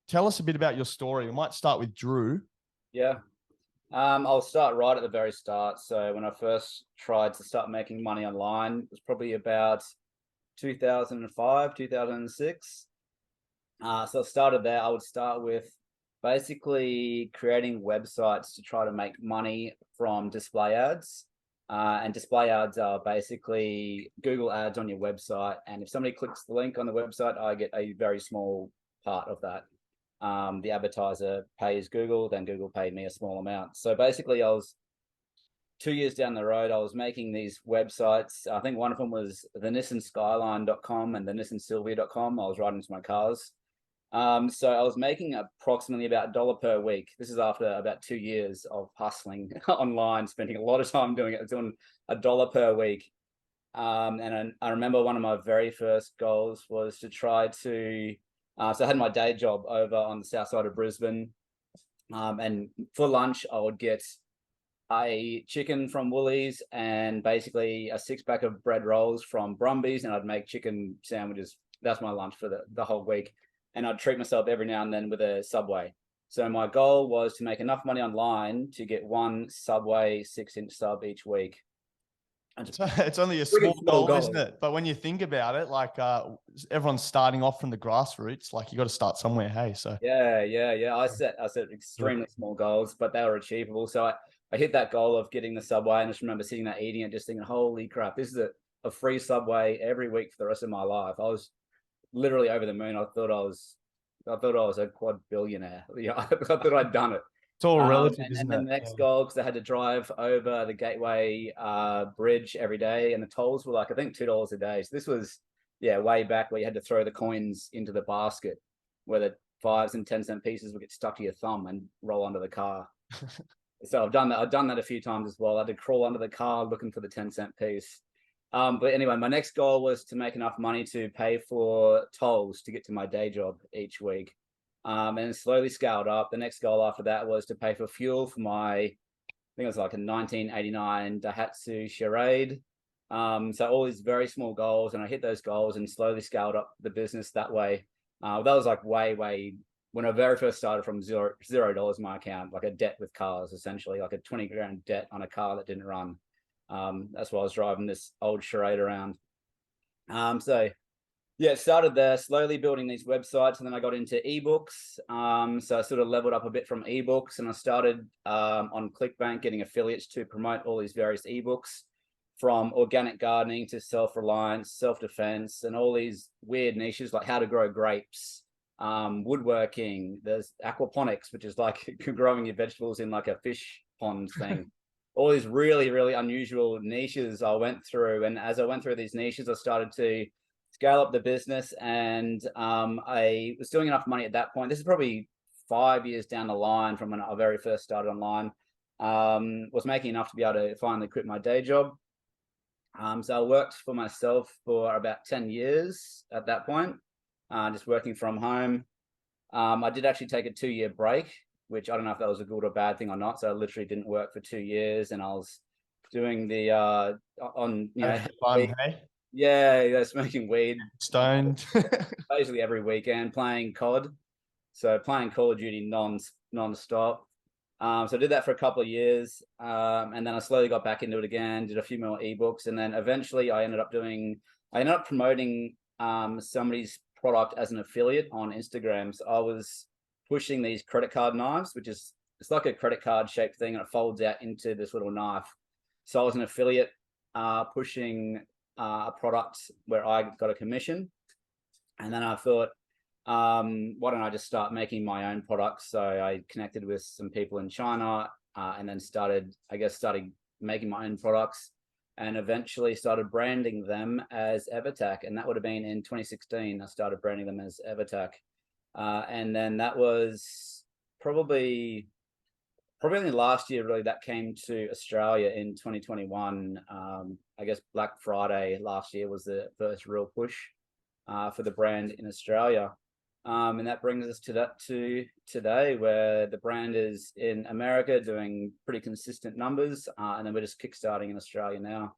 tell us a bit about your story. We might start with Drew. Yeah. I'll start right at the very start. So when I first tried to start making money online, it was probably about 2005, 2006. So I started there. I would start with basically creating websites to try to make money from display ads. And display ads are basically Google ads on your website. And if somebody clicks the link on the website, I get a very small part of that. The advertiser pays Google, then Google paid me a small amount. So basically, I was 2 years down the road, I was making these websites. I think one of them was the NissanSkyline.com and the NissanSylvia.com. I was writing to my cars. So I was making approximately about $1 per week. This is after about 2 years of hustling online, spending a lot of time doing it. I was doing $1 per week. And I remember one of my very first goals was to try to, so I had my day job over on the south side of Brisbane. And for lunch, I would get a chicken from Woolies and basically a 6-pack of bread rolls from Brumbies, and I'd make chicken sandwiches. That's my lunch for the whole week. And I'd treat myself every now and then with a Subway. So my goal was to make enough money online to get one Subway 6-inch sub each week. It's only a small goal, isn't it? But when you think about it, like everyone's starting off from the grassroots. Like you got to start somewhere. Hey, so yeah. I set extremely small goals, but they were achievable. So I hit that goal of getting the Subway, and I just remember sitting there eating it, just thinking, "Holy crap! This is a free Subway every week for the rest of my life." I was literally over the moon. I thought I was a quad billionaire. Yeah, I thought I'd done it. It's all relative, isn't it? And the next goal, because I had to drive over the Gateway Bridge every day, and the tolls were like, I think $2 a day. So this was, way back where you had to throw the coins into the basket, where the 5s and 10-cent pieces would get stuck to your thumb and roll onto the car. So I've done that. I've done that a few times as well. I had to crawl under the car looking for the 10-cent piece. But anyway, my next goal was to make enough money to pay for tolls to get to my day job each week. And slowly scaled up. The next goal after that was to pay for fuel for I think it was like a 1989 Daihatsu Charade. So all these very small goals, and I hit those goals and slowly scaled up the business that way. That was like way when I very first started from $0 in my account, like a debt with cars, essentially like a 20 grand debt on a car that didn't run. That's why I was driving this old Charade around. It started there, slowly building these websites, and then I got into ebooks. So I sort of leveled up a bit from ebooks, and I started on ClickBank getting affiliates to promote all these various ebooks, from organic gardening to self-reliance, self-defense, and all these weird niches like how to grow grapes, woodworking. There's aquaponics, which is like growing your vegetables in like a fish pond thing. All these really, really unusual niches I went through. And as I went through these niches, I started to scale up the business, and I was doing enough money at that point. This is probably 5 years down the line from when I very first started online. Was making enough to be able to finally quit my day job. So I worked for myself for about 10 years at that point, just working from home. I did actually take a 2-year break, which I don't know if that was a good or bad thing or not. So I literally didn't work for 2 years, and I was doing the smoking weed, stoned, basically every weekend, playing COD. So playing Call of Duty non-stop. So I did that for a couple of years, and then I slowly got back into it again, did a few more ebooks, and then eventually I ended up promoting somebody's product as an affiliate on Instagram. So I was pushing these credit card knives, it's like a credit card shaped thing, and it folds out into this little knife. So I was an affiliate pushing a product where I got a commission, and then I thought, why don't I just start making my own products? So I connected with some people in China, and then started making my own products, and eventually started branding them as Evertac. And that would have been in 2016. I started branding them as Evertac. And then that was probably only last year, really, that came to Australia in 2021. I guess Black Friday last year was the first real push for the brand in Australia. And that brings us to today, where the brand is in America doing pretty consistent numbers, and then we're just kickstarting in Australia now.